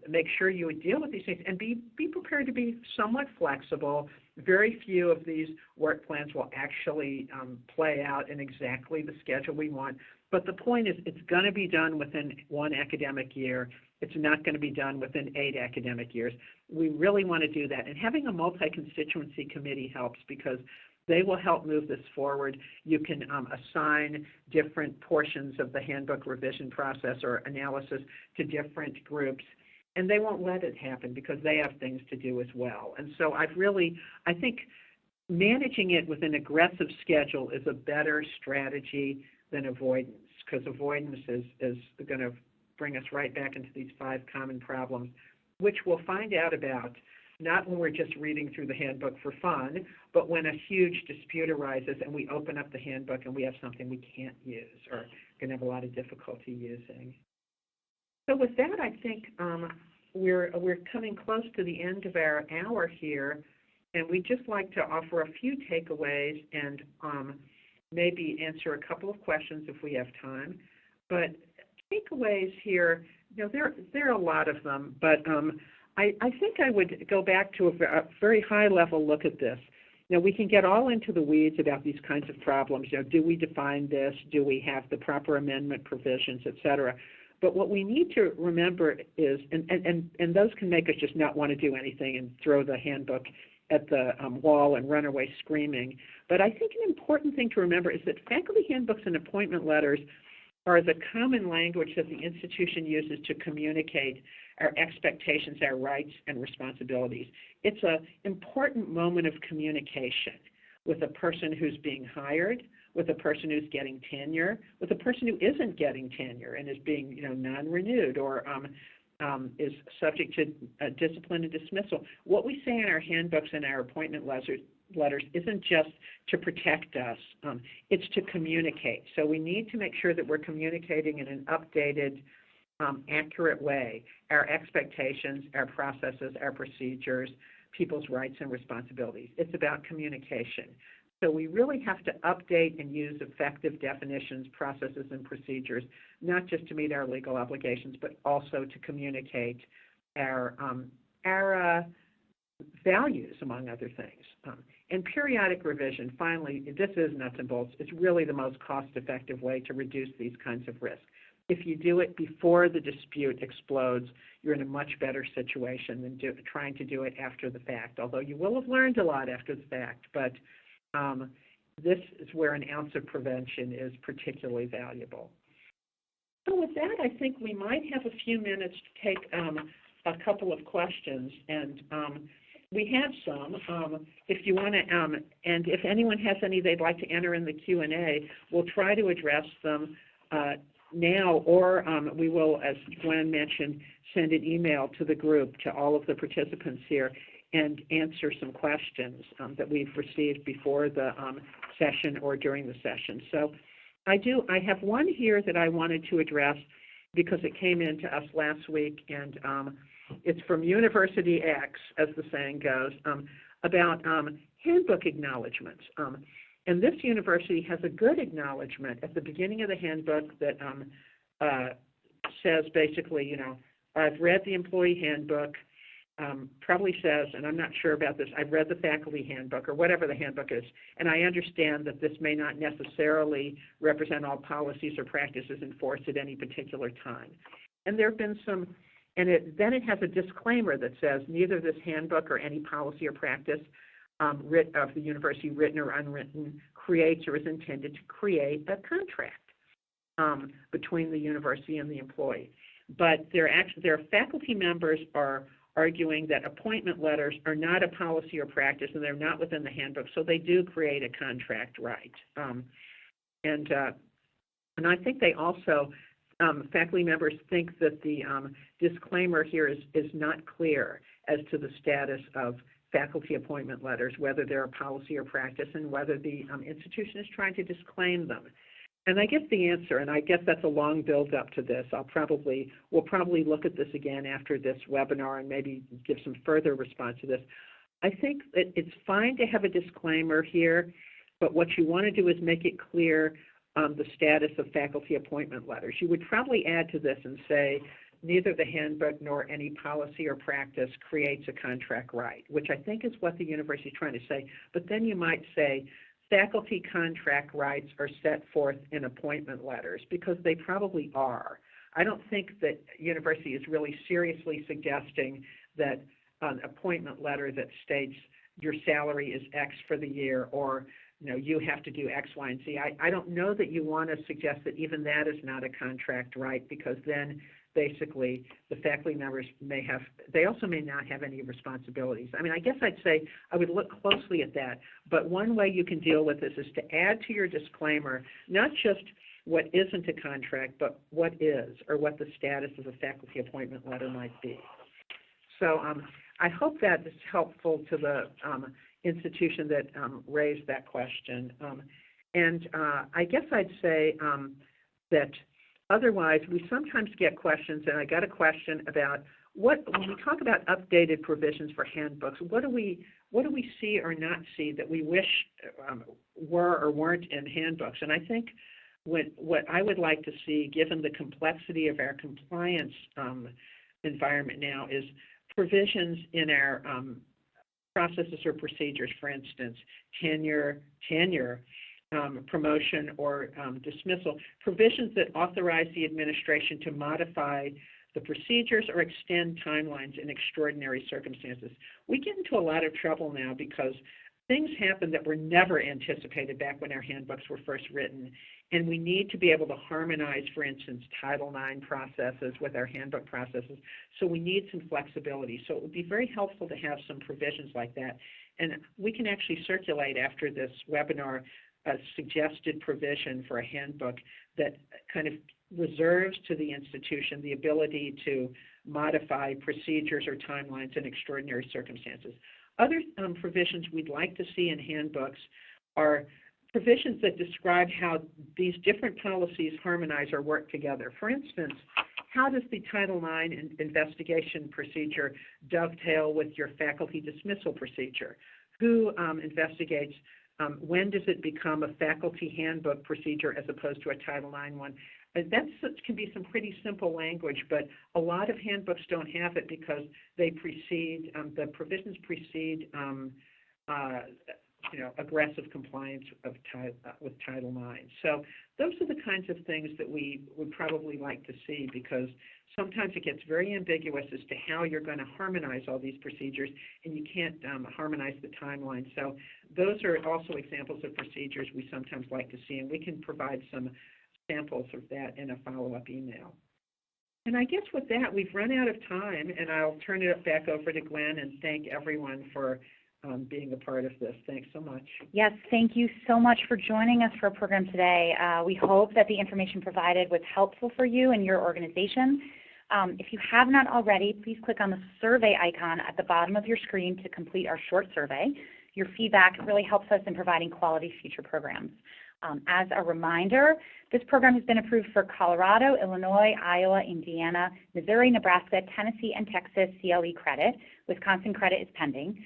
make sure you would deal with these things, and be prepared to be somewhat flexible. Very few of these work plans will actually play out in exactly the schedule we want. But the point is, it's going to be done within 1 academic year. It's not going to be done within 8 academic years. We really want to do that. And having a multi-constituency committee helps because they will help move this forward. You can assign different portions of the handbook revision process or analysis to different groups, and they won't let it happen because they have things to do as well. And so I think managing it with an aggressive schedule is a better strategy than avoidance, because avoidance is going to bring us right back into these 5 common problems, which we'll find out about not when we're just reading through the handbook for fun, but when a huge dispute arises and we open up the handbook and we have something we can't use or going to have a lot of difficulty using. So with that, I think we're coming close to the end of our hour here, and we'd just like to offer a few takeaways and maybe answer a couple of questions if we have time. But takeaways here, you know, there are a lot of them, but I think I would go back to a very high-level look at this. Now, we can get all into the weeds about these kinds of problems. You know, do we define this? Do we have the proper amendment provisions, et cetera? But what we need to remember is, and those can make us just not want to do anything and throw the handbook at the wall and run away screaming. But I think an important thing to remember is that faculty handbooks and appointment letters are the common language that the institution uses to communicate our expectations, our rights, and responsibilities. It's an important moment of communication with a person who's being hired, with a person who's getting tenure, with a person who isn't getting tenure and is being, you know, non-renewed or is subject to discipline and dismissal. What we say in our handbooks and our appointment letters isn't just to protect us, it's to communicate. So we need to make sure that we're communicating in an updated, accurate way our expectations, our processes, our procedures, people's rights and responsibilities. It's about communication. So we really have to update and use effective definitions, processes, and procedures, not just to meet our legal obligations, but also to communicate our values, among other things. And periodic revision, finally, this is nuts and bolts. It's really the most cost-effective way to reduce these kinds of risks. If you do it before the dispute explodes, you're in a much better situation than trying to do it after the fact, although you will have learned a lot after the fact. But this is where an ounce of prevention is particularly valuable. So with that, I think we might have a few minutes to take a couple of questions, and we have some. If you want to, and if anyone has any they'd like to enter in the Q&A, we'll try to address them now, or we will, as Gwen mentioned, send an email to the group, to all of the participants here, and answer some questions that we've received before the session or during the session. So I have one here that I wanted to address because it came in to us last week, and it's from University X, as the saying goes, about handbook acknowledgments. And this university has a good acknowledgement at the beginning of the handbook that says basically, you know, I've read the employee handbook, probably says, and I'm not sure about this, I've read the faculty handbook or whatever the handbook is, and I understand that this may not necessarily represent all policies or practices enforced at any particular time. And there have been some, and then it has a disclaimer that says neither this handbook or any policy or practice of the university, written or unwritten, creates or is intended to create a contract between the university and the employee. But their faculty members are arguing that appointment letters are not a policy or practice and they're not within the handbook, so they do create a contract right. And I think they also, faculty members think that the disclaimer here is not clear as to the status of faculty appointment letters, whether they're a policy or practice, and whether the institution is trying to disclaim them. And I guess the answer, and I guess that's a long build up to this, we'll probably look at this again after this webinar and maybe give some further response to this. I think that it's fine to have a disclaimer here, but what you want to do is make it clear the status of faculty appointment letters. You would probably add to this and say, neither the handbook nor any policy or practice creates a contract right, which I think is what the university is trying to say. But then you might say, faculty contract rights are set forth in appointment letters, because they probably are. I don't think that university is really seriously suggesting that an appointment letter that states your salary is X for the year, or you have to do X, Y, and Z. I don't know that you want to suggest that even that is not a contract right, because then basically the faculty members they also may not have any responsibilities. I mean, I guess I'd say I would look closely at that, but one way you can deal with this is to add to your disclaimer not just what isn't a contract, but what is, or what the status of a faculty appointment letter might be. So I hope that is helpful to the institution that raised that question. And I guess I'd say that otherwise, we sometimes get questions, and I got a question about when we talk about updated provisions for handbooks, what do we see or not see that we wish were or weren't in handbooks? And I think what I would like to see, given the complexity of our compliance environment now, is provisions in our processes or procedures, for instance, tenure, promotion, or dismissal, provisions that authorize the administration to modify the procedures or extend timelines in extraordinary circumstances. We get into a lot of trouble now because things happen that were never anticipated back when our handbooks were first written, and we need to be able to harmonize, for instance, Title IX processes with our handbook processes, so we need some flexibility. So it would be very helpful to have some provisions like that, and we can actually circulate after this webinar a suggested provision for a handbook that kind of reserves to the institution the ability to modify procedures or timelines in extraordinary circumstances. Other provisions we'd like to see in handbooks are provisions that describe how these different policies harmonize or work together. For instance, how does the Title IX investigation procedure dovetail with your faculty dismissal procedure? Who investigates? When does it become a faculty handbook procedure as opposed to a Title IX one? That can be some pretty simple language, but a lot of handbooks don't have it because they precede, the provisions precede aggressive compliance with Title IX. So those are the kinds of things that we would probably like to see, because sometimes it gets very ambiguous as to how you're going to harmonize all these procedures, and you can't harmonize the timeline. So those are also examples of procedures we sometimes like to see, and we can provide some samples of that in a follow-up email. And I guess with that, we've run out of time, and I'll turn it back over to Gwen and thank everyone for being a part of this. Thanks so much. Yes, thank you so much for joining us for our program today. We hope that the information provided was helpful for you and your organization. If you have not already, please click on the survey icon at the bottom of your screen to complete our short survey. Your feedback really helps us in providing quality future programs. As a reminder, this program has been approved for Colorado, Illinois, Iowa, Indiana, Missouri, Nebraska, Tennessee, and Texas CLE credit. Wisconsin credit is pending.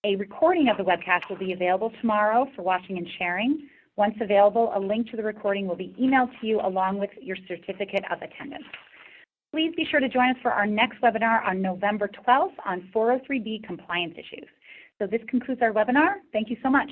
A recording of the webcast will be available tomorrow for watching and sharing. Once available, a link to the recording will be emailed to you along with your certificate of attendance. Please be sure to join us for our next webinar on November 12th on 403B compliance issues. So this concludes our webinar. Thank you so much.